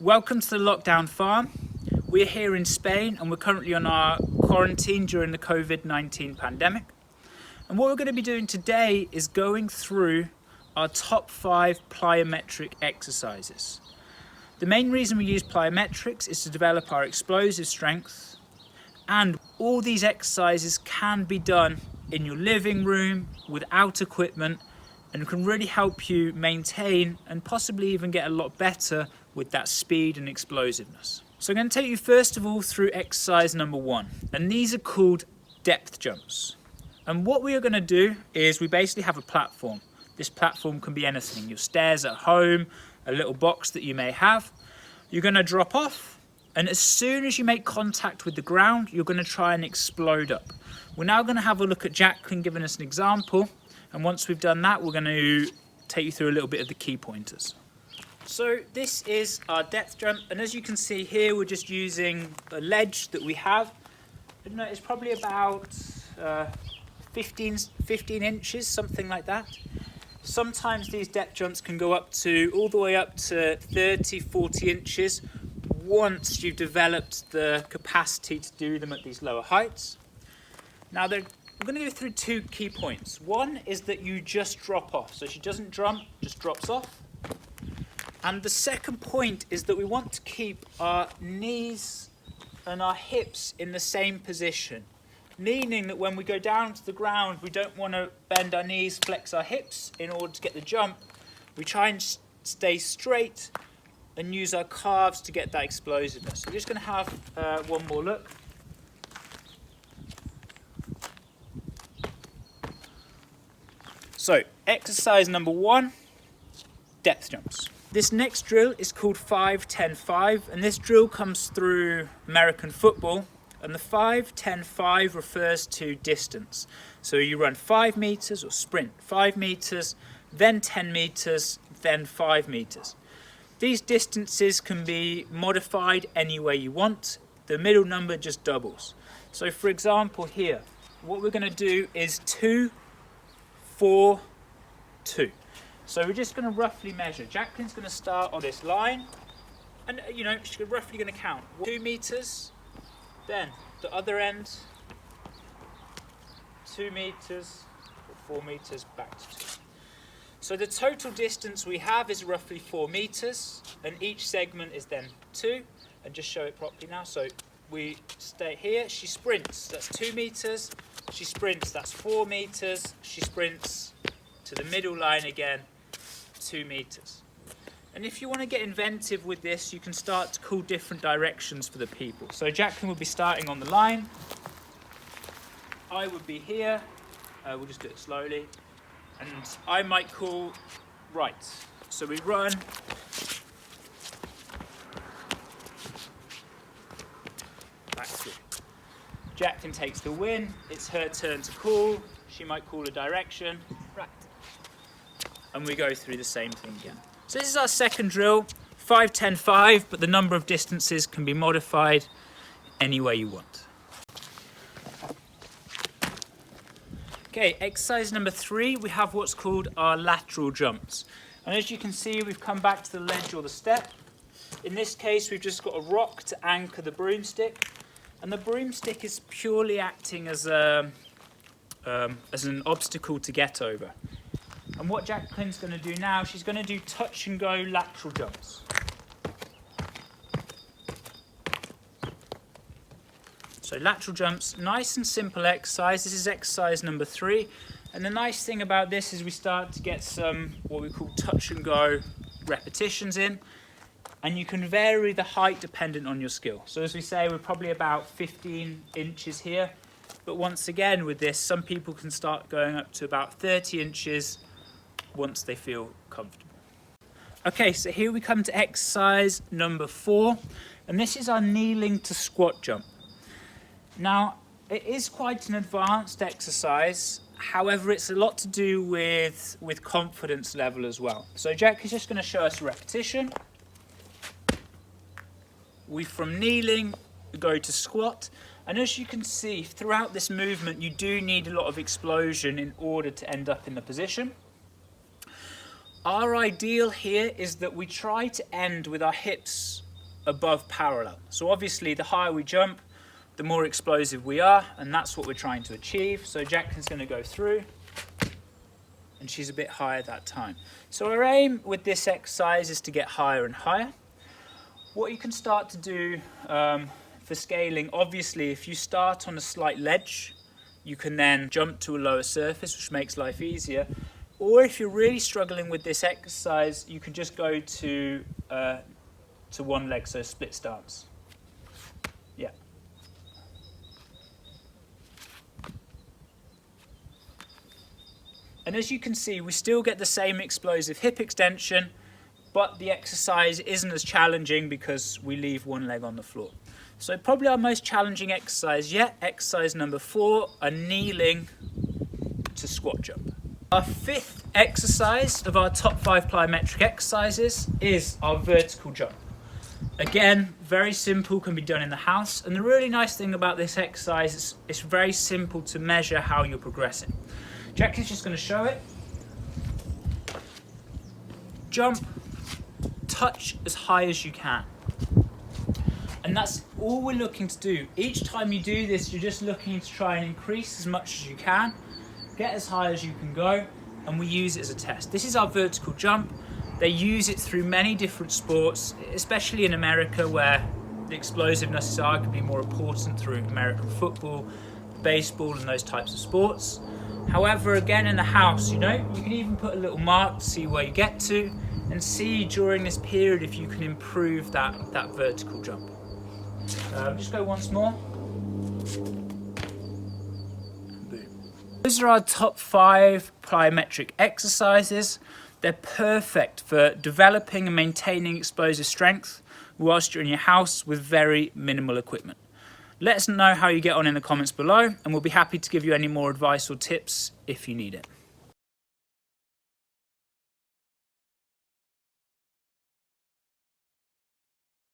Welcome to the Lockdown Farm. We're here in Spain and we're currently on our quarantine during the COVID-19 pandemic. And what we're going to be doing today is going through our top 5 plyometric exercises. The main reason we use plyometrics is to develop our explosive strength, and all these exercises can be done in your living room without equipment and can really help you maintain and possibly even get a lot better with that speed and explosiveness. So I'm going to take you first of all through exercise number 1, and these are called depth jumps. And what we are going to do is we basically have a platform. This platform can be anything, your stairs at home, a little box that you may have. You're going to drop off, and as soon as you make contact with the ground, you're going to try and explode up. We're now going to have a look at Jacqueline giving us an example, and once we've done that, we're going to take you through a little bit of the key pointers. So this is our depth jump, and as you can see here, we're just using a ledge that we have. I don't know, it's probably about 15 inches, something like that. Sometimes these depth jumps can go up to all the way up to 30, 40 inches once you've developed the capacity to do them at these lower heights. Now we're going to go through 2 key points. One is that you just drop off. So she doesn't jump, just drops off. And the second point is that we want to keep our knees and our hips in the same position. Meaning that when we go down to the ground, we don't want to bend our knees, flex our hips in order to get the jump. We try and stay straight and use our calves to get that explosiveness. So we're just going to have one more look. So exercise number 1, depth jumps. This next drill is called 5-10-5, and this drill comes through American football. And the 5-10-5 refers to distance. So you run 5 meters or sprint 5 meters, then 10 meters, then 5 meters. These distances can be modified any way you want. The middle number just doubles. So for example here, what we're going to do is 2, 4, 2. So we're just going to roughly measure. Jacqueline's going to start on this line, and she's roughly going to count 2 meters. Then the other end, 2 meters, or 4 meters, back to 2. So the total distance we have is roughly 4 meters, and each segment is then 2. And just show it properly now. So we stay here, she sprints, that's 2 meters. She sprints, that's 4 meters. She sprints to the middle line again, 2 meters. And if you want to get inventive with this, you can start to call different directions for the people. So Jacqueline will be starting on the line. I would be here. We'll just do it slowly. And I might call right. So we run. Back through. Jacqueline takes the win. It's her turn to call. She might call a direction. Right. And we go through the same thing again. So this is our second drill, 5-10-5, but the number of distances can be modified any way you want. Okay, exercise number 3, we have what's called our lateral jumps. And as you can see, we've come back to the ledge or the step. In this case, we've just got a rock to anchor the broomstick. And the broomstick is purely acting as an obstacle to get over. And what Jacqueline's going to do now, she's going to do touch and go lateral jumps. So lateral jumps, nice and simple exercise. This is exercise number 3. And the nice thing about this is we start to get some what we call touch and go repetitions in. And you can vary the height dependent on your skill. So as we say, we're probably about 15 inches here. But once again with this, some people can start going up to about 30 inches once they feel comfortable. Okay, so here we come to exercise number 4, and this is our kneeling to squat jump. Now, it is quite an advanced exercise, however, it's a lot to do with confidence level as well. So Jack is just going to show us a repetition. From kneeling, we go to squat, and as you can see, throughout this movement, you do need a lot of explosion in order to end up in the position. Our ideal here is that we try to end with our hips above parallel. So obviously the higher we jump, the more explosive we are, and that's what we're trying to achieve. So Jacqueline's going to go through, and she's a bit higher that time. So our aim with this exercise is to get higher and higher. What you can start to do for scaling, obviously if you start on a slight ledge, you can then jump to a lower surface, which makes life easier. Or if you're really struggling with this exercise, you can just go to one leg, so split stance. Yeah. And as you can see, we still get the same explosive hip extension, but the exercise isn't as challenging because we leave one leg on the floor. So probably our most challenging exercise yet, exercise number 4, a kneeling to squat jump. Our 5th exercise of our top 5 plyometric exercises is our vertical jump. Again, very simple, can be done in the house. And the really nice thing about this exercise is it's very simple to measure how you're progressing. Jackie's just going to show it. Jump, touch as high as you can. And that's all we're looking to do. Each time you do this, you're just looking to try and increase as much as you can, get as high as you can go, and we use it as a test. This is our vertical jump. They use it through many different sports, especially in America, where the explosiveness is arguably more important through American football, baseball, and those types of sports. However, again, in the house, you can even put a little mark to see where you get to and see during this period if you can improve that vertical jump. Just go once more. Boom. Those are our top 5 plyometric exercises. They're perfect for developing and maintaining explosive strength whilst you're in your house with very minimal equipment. Let us know how you get on in the comments below, and we'll be happy to give you any more advice or tips if you need it.